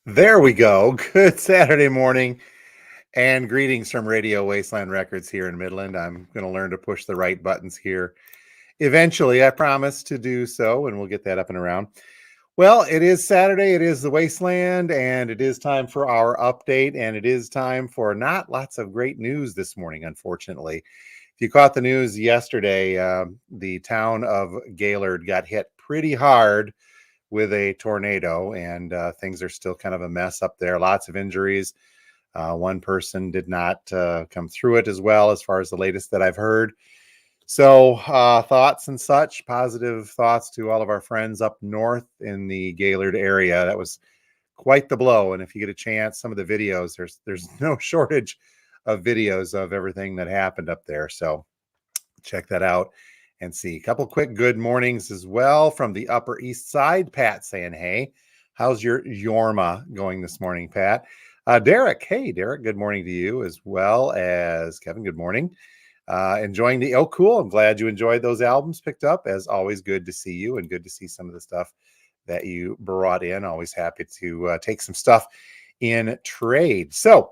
There we go. Good Saturday morning and greetings from Radio Wasteland Records here in Midland. I'm going to learn to push the right buttons here. Eventually, I promise to do so, and we'll get that up and around. Well, it is Saturday. It is the Wasteland, and it is time for our update, and it is time for not lots of great news this morning, unfortunately. If you caught the news yesterday, the town of Gaylord got hit pretty hard with a tornado, and things are still kind of a mess up there. Lots of injuries. One person did not come through it as well, as far as the latest that I've heard. So thoughts and such, positive thoughts to all of our friends up north in the Gaylord area. That was quite the blow. And if you get a chance, some of the videos, there's no shortage of videos of everything that happened up there. So check that out and see. A couple quick good mornings as well from the Upper East Side. Pat saying, hey, how's your Yorma going this morning, Pat? Derek, hey, Derek, good morning to you, as well as Kevin, good morning. Enjoying oh, cool. I'm glad you enjoyed those albums picked up. As always, good to see you and good to see some of the stuff that you brought in. Always happy to take some stuff in trade. So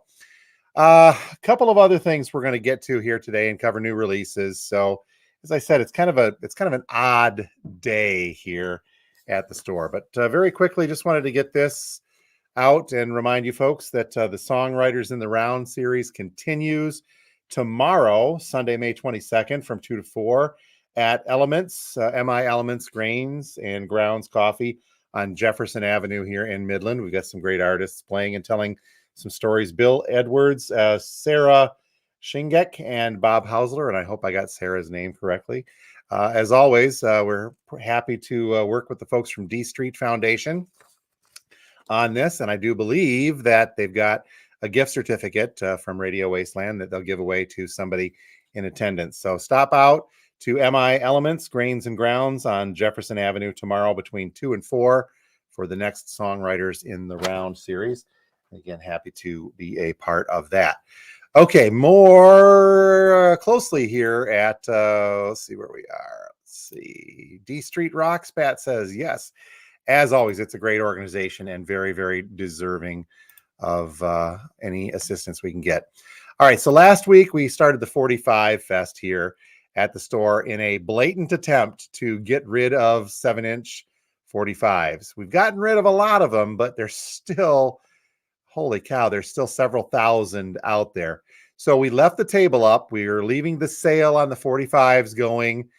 a couple of other things we're going to get to here today and cover new releases. So as I said, it's kind of an odd day here at the store, but very quickly, just wanted to get this out and remind you folks that the Songwriters in the Round series continues tomorrow, Sunday, May 22nd from 2 to 4 at Elements, MI Elements Grains and Grounds Coffee on Jefferson Avenue here in Midland. We've got some great artists playing and telling some stories. Bill Edwards, Sarah Shingek, and Bob Hausler, and I hope I got Sarah's name correctly. As always, we're happy to work with the folks from D Street Foundation on this, and I do believe that they've got a gift certificate from Radio Wasteland that they'll give away to somebody in attendance. So stop out to MI Elements, Grains and Grounds on Jefferson Avenue tomorrow between 2 and 4 for the next Songwriters in the Round series. Again, happy to be a part of that. Okay, more closely here at, let's see where we are. Let's see. D Street Rocks, Pat says, yes. As always, it's a great organization and very, very deserving of any assistance we can get. All right, so last week we started the 45 Fest here at the store in a blatant attempt to get rid of 7-inch 45s. We've gotten rid of a lot of them, but there's still, holy cow, there's still several thousand out there. So we left the table up. We are leaving the sale on the 45s going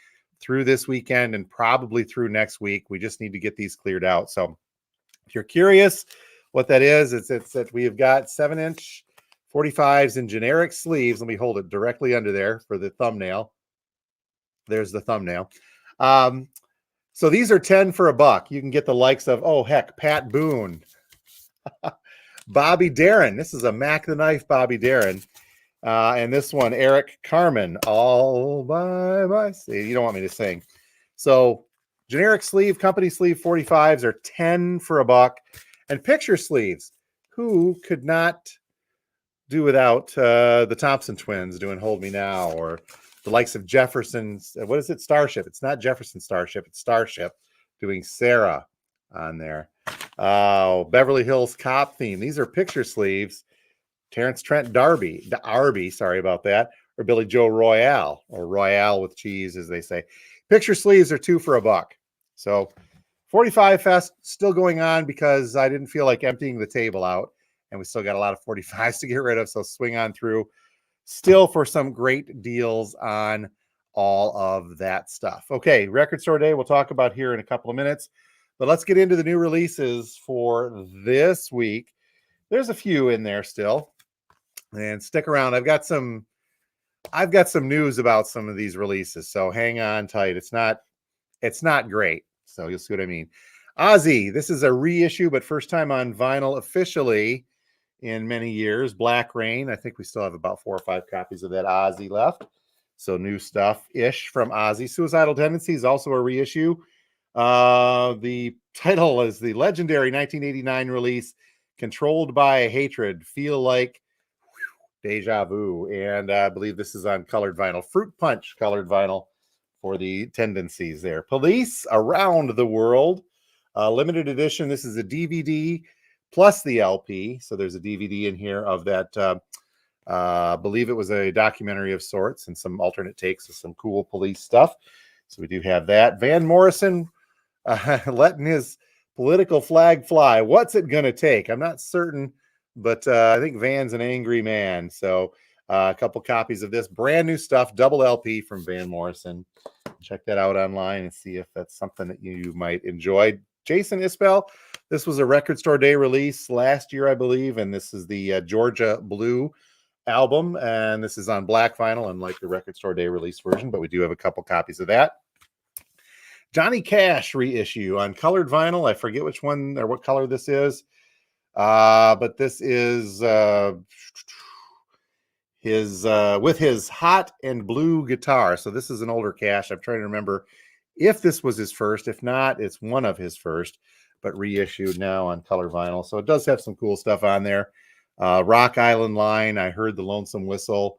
through this weekend and probably through next week. We just need to get these cleared out. So if you're curious what that is, it's that we have got 7-inch 45s in generic sleeves. Let me hold it directly under there for the thumbnail. There's the thumbnail. So these are 10 for a buck. You can get the likes of, oh, heck, Pat Boone, Bobby Darin. This is a Mac the Knife Bobby Darin. And this one, Eric Carmen, all by myself. You don't want me to sing. So generic sleeve, company sleeve 45s are 10 for a buck. And picture sleeves, who could not do without the Thompson twins doing Hold Me Now, or the likes of Jefferson's, what is it, Starship? It's not Jefferson Starship, it's Starship doing Sarah on there. Beverly Hills Cop theme. These are picture sleeves. Terrence Trent Darby, sorry about that, or Billy Joe Royale, or Royale with cheese, as they say. Picture sleeves are 2 for a buck. So 45 Fest still going on because I didn't feel like emptying the table out, and we still got a lot of 45s to get rid of. So swing on through still for some great deals on all of that stuff. Okay, Record Store Day we'll talk about here in a couple of minutes, but let's get into the new releases for this week. There's a few in there still. And stick around. I've got some news about some of these releases, so hang on tight. It's not great, so you'll see what I mean. Aussie, this is a reissue, but first time on vinyl officially in many years. Black Rain. I think we still have about 4 or 5 copies of that Aussie left. So new stuff-ish from Aussie. Suicidal Tendencies, also a reissue. The title is the legendary 1989 release, Controlled by Hatred. Feel Like Deja Vu, and I believe this is on colored vinyl, Fruit Punch colored vinyl for the tendencies there. Police Around the World, limited edition. This is a DVD plus the LP. So there's a DVD in here of that. I believe it was a documentary of sorts and some alternate takes of some cool police stuff. So we do have that. Van Morrison letting his political flag fly. What's it going to take? I'm not certain, but I think Van's an angry man. So a couple copies of this brand new stuff, double LP from Van Morrison. Check that out online and see if that's something that you might enjoy. Jason Ispel, this was a Record Store Day release last year, I believe, and this is the Georgia Blue album, and this is on black vinyl, unlike the Record Store Day release version, but we do have a couple copies of that. Johnny Cash reissue on colored vinyl. I forget which one or what color this is, but this is his with his hot and blue guitar. So this is an older Cash. I'm trying to remember if this was his first. If not, it's one of his first, but reissued now on color vinyl. So it does have some cool stuff on there. Rock Island Line, I Heard the Lonesome Whistle,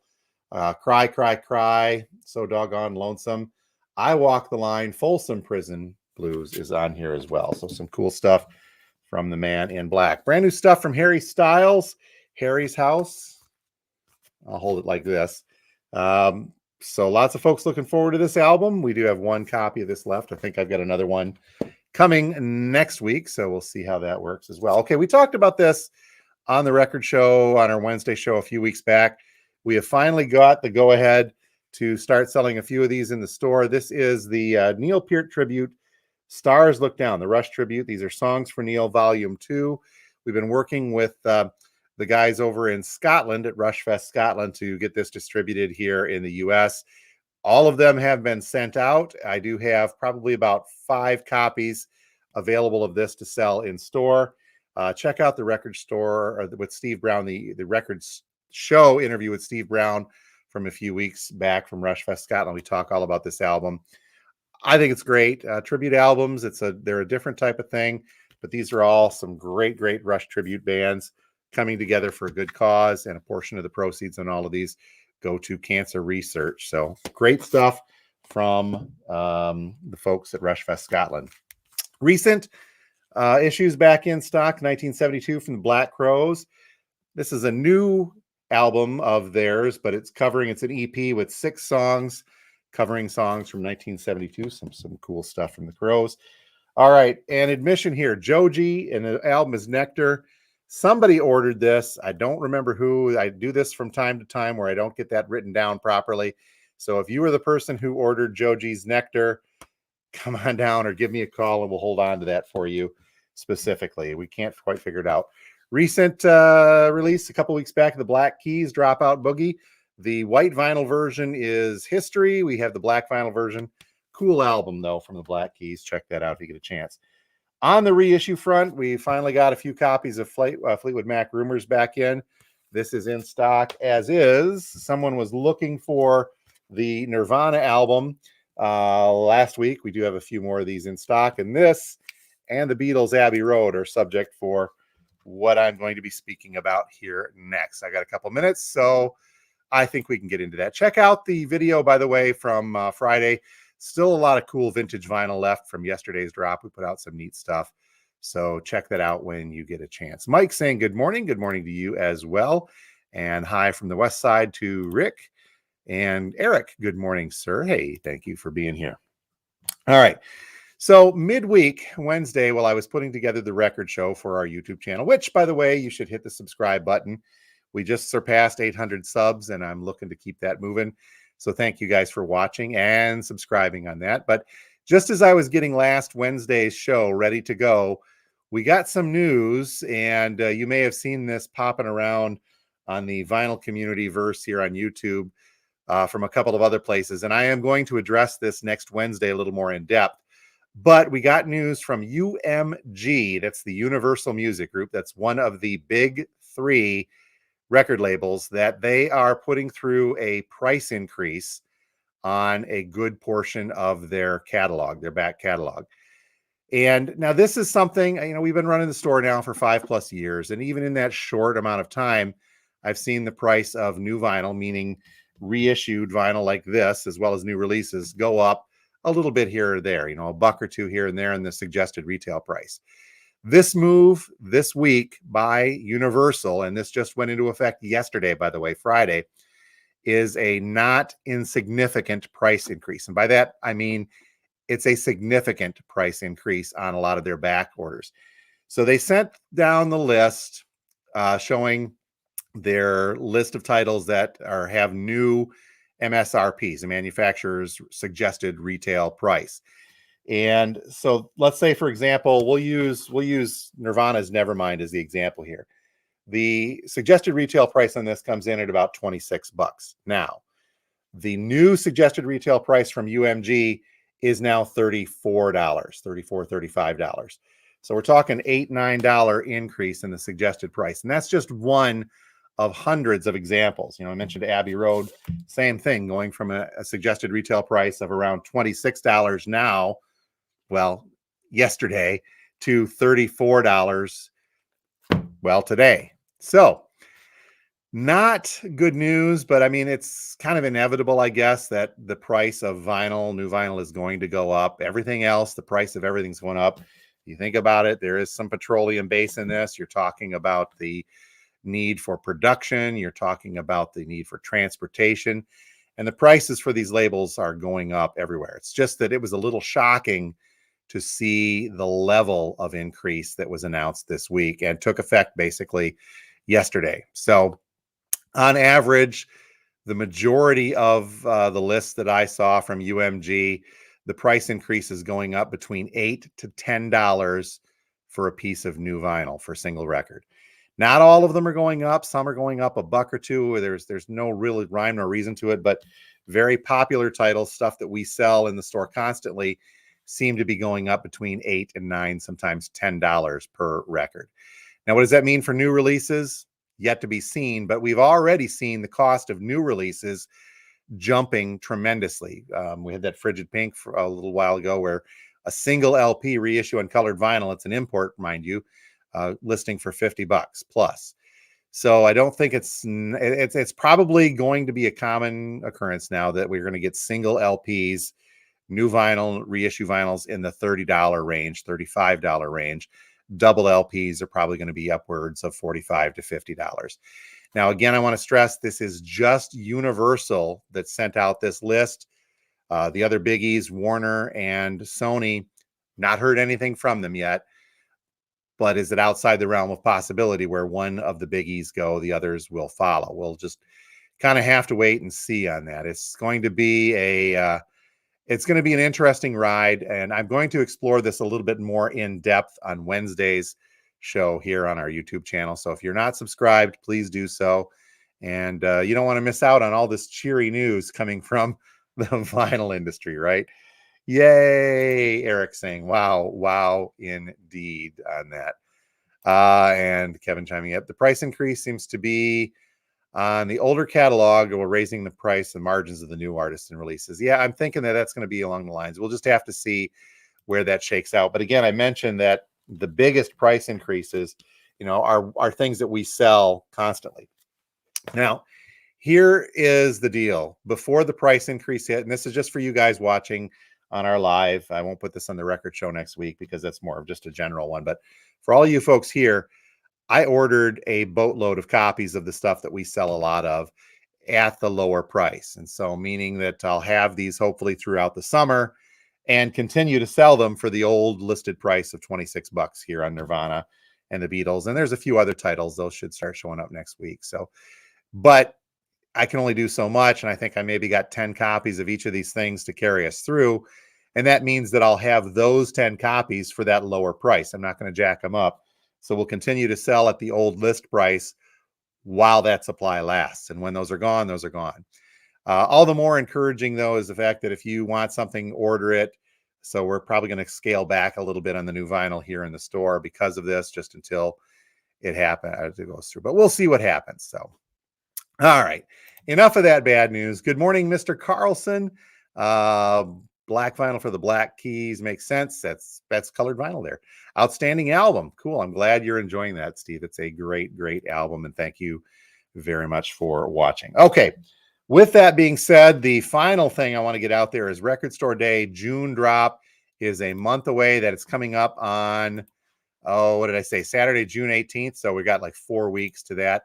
Cry, Cry, Cry, So Doggone Lonesome, I Walk the Line, Folsom Prison Blues is on here as well. So some cool stuff from the man in black. Brand new stuff from Harry Styles, Harry's House. I'll hold it like this. So lots of folks looking forward to this album. We do have one copy of this left. I think I've got another one coming next week, so we'll see how that works as well. Okay, we talked about this on the record show, on our Wednesday show a few weeks back. We have finally got the go-ahead to start selling a few of these in the store. This is the Neil Peart tribute, Stars Look Down, the Rush tribute. These are Songs for Neil Volume 2. We've been working with the guys over in Scotland at Rushfest Scotland to get this distributed here in the U.S. All of them have been sent out. I do have probably about 5 copies available of this to sell in store. Check out the record store with Steve Brown, the records show interview with Steve Brown from a few weeks back from Rushfest Scotland. We talk all about this album. I think it's great. Tribute albums, they're a different type of thing, but these are all some great Rush tribute bands coming together for a good cause, and a portion of the proceeds on all of these go to cancer research. So great stuff from the folks at Rushfest Scotland. Recent issues back in stock, 1972 from the Black Crowes. This is a new album of theirs, but it's an EP with 6 songs, covering songs from 1972. Some cool stuff from the Crowes. All right, and admission here, Joji, and the album is Nectar. Somebody ordered this. I don't remember who. I do this from time to time where I don't get that written down properly. So if you were the person who ordered Joji's Nectar, come on down or give me a call and we'll hold on to that for you specifically. We can't quite figure it out. Recent release a couple weeks back, the Black Keys, Dropout Boogie. The white vinyl version is History. We have the black vinyl version. Cool album, though, from the Black Keys. Check that out if you get a chance. On the reissue front, we finally got a few copies of Fleetwood Mac Rumors back in. This is in stock, as is. Someone was looking for the Nirvana album last week. We do have a few more of these in stock, and this and the Beatles' Abbey Road are subject for what I'm going to be speaking about here next. I got a couple minutes, so I think we can get into that. Check out the video, by the way, from Friday. Still a lot of cool vintage vinyl left from yesterday's drop. We put out some neat stuff, so check that out when you get a chance. Mike saying good morning. Good morning to you as well. And hi from the west side to Rick and Eric. Good morning, sir. Hey, thank you for being here. All right. So midweek, Wednesday, while I was putting together the record show for our YouTube channel, which, by the way, you should hit the subscribe button. We just surpassed 800 subs, and I'm looking to keep that moving. So thank you guys for watching and subscribing on that. But just as I was getting last Wednesday's show ready to go, we got some news, and you may have seen this popping around on the Vinyl Community Verse here on YouTube from a couple of other places. And I am going to address this next Wednesday a little more in depth. But we got news from UMG. That's the Universal Music Group. That's one of the big 3 record labels, that they are putting through a price increase on a good portion of their catalog, their back catalog. And now this is something, we've been running the store now for 5+ years. And even in that short amount of time, I've seen the price of new vinyl, meaning reissued vinyl like this, as well as new releases, go up a little bit here or there, $1 or $2 here and there in the suggested retail price. This move this week by Universal, and this just went into effect yesterday, by the way, Friday, is a not insignificant price increase. And by that, I mean it's a significant price increase on a lot of their back orders. So they sent down the list showing their list of titles that have new MSRPs, the manufacturer's suggested retail price. And so let's say, for example, we'll use Nirvana's Nevermind as the example here. The suggested retail price on this comes in at about $26. Now, the new suggested retail price from UMG is now $34, $35. So we're talking $8, $9 increase in the suggested price. And that's just one of hundreds of examples. I mentioned Abbey Road, same thing, going from a suggested retail price of around $26 now, well, yesterday, to $34, well, today. So not good news, but I mean, it's kind of inevitable, I guess, that the price of vinyl, new vinyl, is going to go up. Everything else, the price of everything's going up. You think about it, there is some petroleum base in this. You're talking about the need for production. You're talking about the need for transportation. And the prices for these labels are going up everywhere. It's just that it was a little shocking to see the level of increase that was announced this week and took effect basically yesterday. So on average, the majority of the lists that I saw from UMG, the price increase is going up between $8 to $10 for a piece of new vinyl for single record. Not all of them are going up. Some are going up a buck or two. There's no real rhyme or reason to it, but very popular titles, stuff that we sell in the store constantly, seem to be going up between $8 and $9, sometimes $10 per record. Now, what does that mean for new releases? Yet to be seen, but we've already seen the cost of new releases jumping tremendously. We had that Frigid Pink for a little while ago where a single LP reissue on colored vinyl, it's an import, mind you, listing for $50 plus. So I don't think it's probably going to be a common occurrence now that we're going to get single LPs, new vinyl, reissue vinyls in the $30 range, $35 range. Double LPs are probably going to be upwards of $45 to $50. Now, again, I want to stress this is just Universal that sent out this list. The other biggies, Warner and Sony, not heard anything from them yet. But is it outside the realm of possibility where one of the biggies go, the others will follow? We'll just kind of have to wait and see on that. It's going to be an interesting ride, and I'm going to explore this a little bit more in depth on Wednesday's show here on our YouTube channel. So if you're not subscribed, please do so. And you don't want to miss out on all this cheery news coming from the vinyl industry, right? Yay, Eric saying, wow, indeed on that. And Kevin chiming up. The price increase seems to be on the older catalog, we're raising the price and margins of the new artists and releases. Yeah, I'm thinking that that's going to be along the lines. We'll just have to see where that shakes out. But again, I mentioned that the biggest price increases, are things that we sell constantly. Now, here is the deal. Before the price increase hit, and this is just for you guys watching on our live. I won't put this on the record show next week because that's more of just a general one. But for all you folks here, I ordered a boatload of copies of the stuff that we sell a lot of at the lower price. And so meaning that I'll have these hopefully throughout the summer and continue to sell them for the old listed price of $26 here on Nirvana and the Beatles. And there's a few other titles. Those should start showing up next week. So, but I can only do so much. And I think I maybe got 10 copies of each of these things to carry us through. And that means that I'll have those 10 copies for that lower price. I'm not going to jack them up. So we'll continue to sell at the old list price while that supply lasts. And when those are gone, those are gone. All the more encouraging, though, is the fact that if you want something, order it. So we're probably going to scale back a little bit on the new vinyl here in the store because of this, just until it happens, it goes through. But we'll see what happens. So, all right. Enough of that bad news. Good morning, Mr. Carlson. Black vinyl for the Black Keys makes sense. That's colored vinyl there. Outstanding album. Cool. I'm glad you're enjoying that, Steve. It's a great album. And thank you very much for watching. Okay. With that being said, the final thing I want to get out there is Record Store Day. June drop is a month away. That it's coming up on what did I say? Saturday, June 18th. So we got like 4 weeks to that.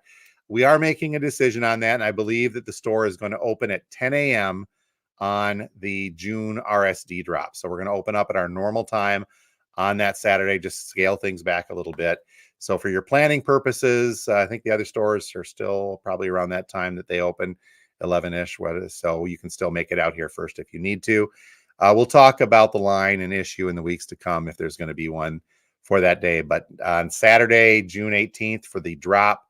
We are making a decision on that. And I believe that the store is going to open at 10 a.m. on the June RSD drop. So we're going to open up at our normal time on that Saturday, just scale things back a little bit. So for your planning purposes, I think the other stores are still probably around that time that they open, 11-ish. So you can still make it out here first if you need to. We'll talk about the line and issue in the weeks to come if there's going to be one for that day. But on Saturday, June 18th, for the drop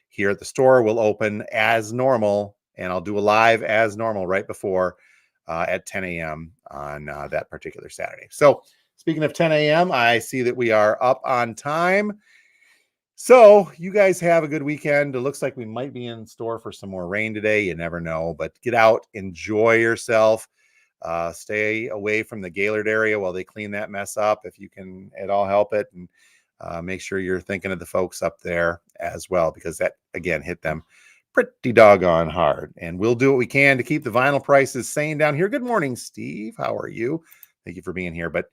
here at the store, we'll open as normal, and I'll do a live as normal right before at 10 a.m. on that particular Saturday. So speaking of 10 a.m., I see that we are up on time. So you guys have a good weekend. It looks like we might be in store for some more rain today. You never know, but get out, enjoy yourself. Stay away from the Gaylord area while they clean that mess up if you can at all help it. And make sure you're thinking of the folks up there as well, because that, again, hit them pretty doggone hard. And we'll do what we can to keep the vinyl prices sane down here. Good morning, Steve. How are you? Thank you for being here. But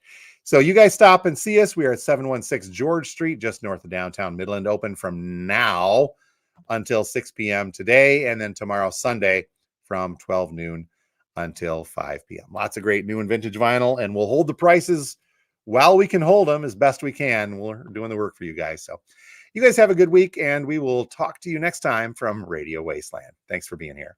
so you guys stop and see us. We are at 716 George Street, just north of downtown Midland, open from now until 6 p.m. today, and then tomorrow, Sunday, from 12 noon until 5 p.m. Lots of great new and vintage vinyl, and we'll hold the prices while we can hold them as best we can. We're doing the work for you guys. So you guys have a good week, and we will talk to you next time from Radio Wasteland. Thanks for being here.